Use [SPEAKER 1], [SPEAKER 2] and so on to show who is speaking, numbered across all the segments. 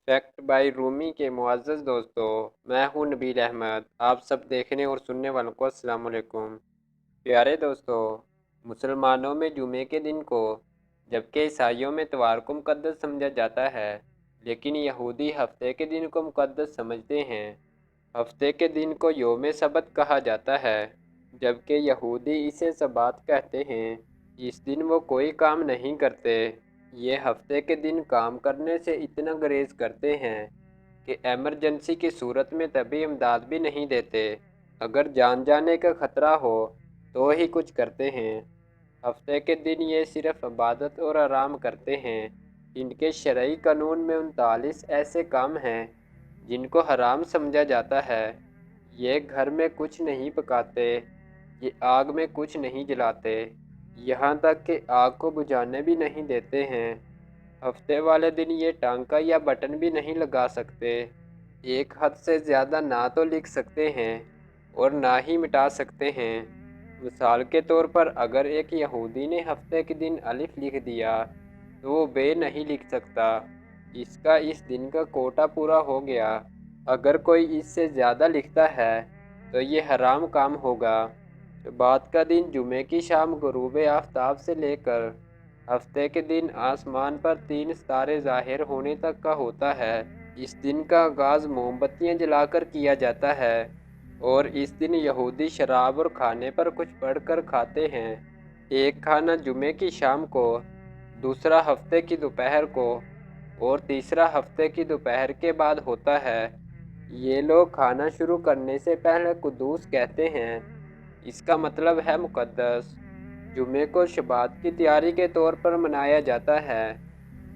[SPEAKER 1] Fact bye Rumi के मुअज़्ज़ज़ दोस्तों, मैं हूं नबील अहमद। आप सब देखने और सुनने वालों को अस्सलाम वालेकुम। प्यारे दोस्तों, मुसलमानों में जुमे के दिन को, जबकि ईसाइयों में इतवार को मुक़द्दस समझा जाता है, लेकिन यहूदी हफ्ते के दिन को मुक़द्दस समझते हैं। हफ्ते के दिन को यौम सबत कहा जाता है, जबकि यहूदी इसे सबात कहते हैं। इस दिन वो कोई काम नहीं करते। ये हफ्ते के दिन काम करने से इतना गुरेज करते हैं कि एमरजेंसी की सूरत में तभी इमदाद भी नहीं देते। अगर जान जाने का ख़तरा हो तो ही कुछ करते हैं। हफ्ते के दिन ये सिर्फ इबादत और आराम करते हैं। इनके शरई कानून में 39 ऐसे काम हैं जिनको हराम समझा जाता है। ये घर में कुछ नहीं पकाते, ये आग में कुछ नहीं जलाते, यहाँ तक कि आग को बुझाने भी नहीं देते हैं। हफ्ते वाले दिन ये टांका या बटन भी नहीं लगा सकते। एक हद से ज़्यादा ना तो लिख सकते हैं और ना ही मिटा सकते हैं। मिसाल के तौर पर अगर एक यहूदी ने हफ्ते के दिन अलिफ लिख दिया तो वो बे नहीं लिख सकता। इसका इस दिन का कोटा पूरा हो गया। अगर कोई इससे ज़्यादा लिखता है तो ये हराम काम होगा। बात का दिन जुमे की शाम गुरूब आफताब से लेकर हफ्ते के दिन आसमान पर 3 सितारे ज़ाहिर होने तक का होता है। इस दिन का आगाज़ मोमबत्तियाँ जलाकर किया जाता है और इस दिन यहूदी शराब और खाने पर कुछ पढ़कर खाते हैं। एक खाना जुमे की शाम को, दूसरा हफ्ते की दोपहर को और तीसरा हफ्ते की दोपहर के बाद होता है। ये लोग खाना शुरू करने से पहले कुदूस कहते हैं। इसका मतलब है मुक़द्दस। जुमे को शबात की तैयारी के तौर पर मनाया जाता है।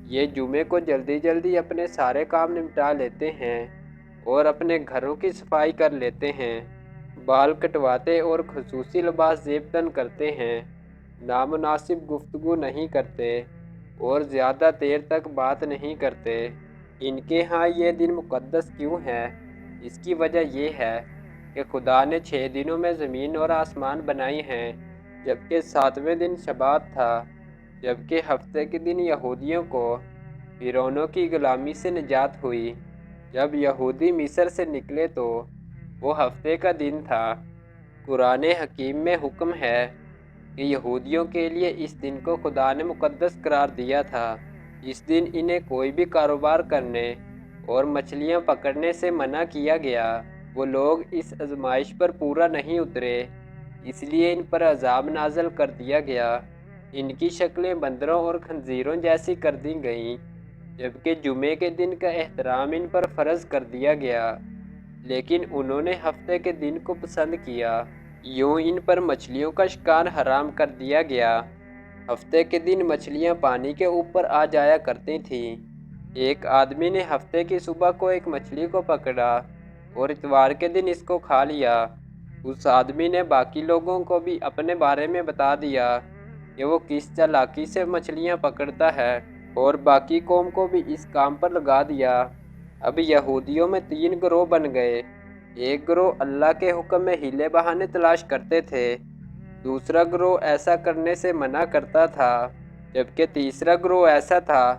[SPEAKER 1] ये जुमे को जल्दी जल्दी अपने सारे काम निपटा लेते हैं और अपने घरों की सफाई कर लेते हैं। बाल कटवाते और खुसूसी लिबास ज़ेब तन करते हैं। नामुनासिब गुफ्तगू नहीं करते और ज़्यादा देर तक बात नहीं करते। इनके यहाँ ये दिन मुक़द्दस क्यों है? इसकी वजह ये है कि खुदा ने 6 दिनों में ज़मीन और आसमान बनाए हैं, जबकि 7वें दिन शबात था। जबकि हफ्ते के दिन यहूदियों को फ़िरौनों की ग़ुलामी से निजात हुई। जब यहूदी मिस्र से निकले तो वो हफ्ते का दिन था। कुरान हकीम में हुक्म है कि यहूदियों के लिए इस दिन को खुदा ने मुक़द्दस करार दिया था। इस दिन इन्हें कोई भी कारोबार करने और मछलियाँ पकड़ने से मना किया गया। वो लोग इस आजमाइश पर पूरा नहीं उतरे, इसलिए इन पर अज़ाब नाज़िल कर दिया गया। इनकी शक्लें बंदरों और खंजीरों जैसी कर दी गईं, जबकि जुमे के दिन का एहतराम इन पर फ़र्ज़ कर दिया गया, लेकिन उन्होंने हफ्ते के दिन को पसंद किया। यूँ इन पर मछलियों का शिकार हराम कर दिया गया। हफ्ते के दिन मछलियाँ पानी के ऊपर आ जाया करती थीं। एक आदमी ने हफ्ते की सुबह को एक मछली को पकड़ा और इतवार के दिन इसको खा लिया। उस आदमी ने बाकी लोगों को भी अपने बारे में बता दिया कि वो किस चालाकी से मछलियाँ पकड़ता है, और बाकी कौम को भी इस काम पर लगा दिया। अब यहूदियों में 3 गिरोह बन गए। एक गिरोह अल्लाह के हुक्म में हीले बहाने तलाश करते थे, दूसरा गिरोह ऐसा करने से मना करता था, जबकि तीसरा गिरोह ऐसा था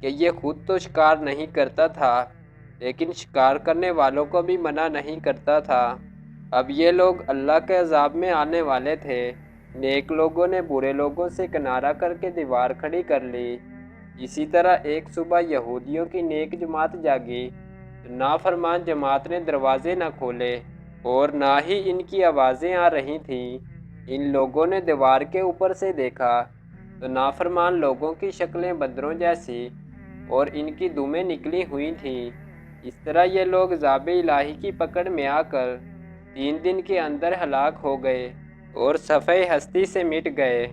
[SPEAKER 1] कि ये खुद तो शिकार नहीं करता था, लेकिन शिकार करने वालों को भी मना नहीं करता था। अब ये लोग अल्लाह के अज़ाब में आने वाले थे। नेक लोगों ने बुरे लोगों से किनारा करके दीवार खड़ी कर ली। इसी तरह एक सुबह यहूदियों की नेक जमात जागी तो नाफरमान जमात ने दरवाजे न खोले और ना ही इनकी आवाज़ें आ रही थीं। इन लोगों ने दीवार के ऊपर से देखा तो नाफरमान लोगों की शक्लें बंदरों जैसी और इनकी दुमें निकली हुई थीं। इस तरह ये लोग ज़ाबे इलाही की पकड़ में आकर 3 दिन के अंदर हलाक हो गए और सफ़े हस्ती से मिट गए।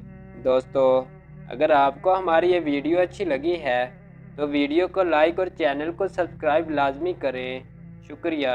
[SPEAKER 1] दोस्तों, अगर आपको हमारी ये वीडियो अच्छी लगी है तो वीडियो को लाइक और चैनल को सब्सक्राइब लाजमी करें। शुक्रिया।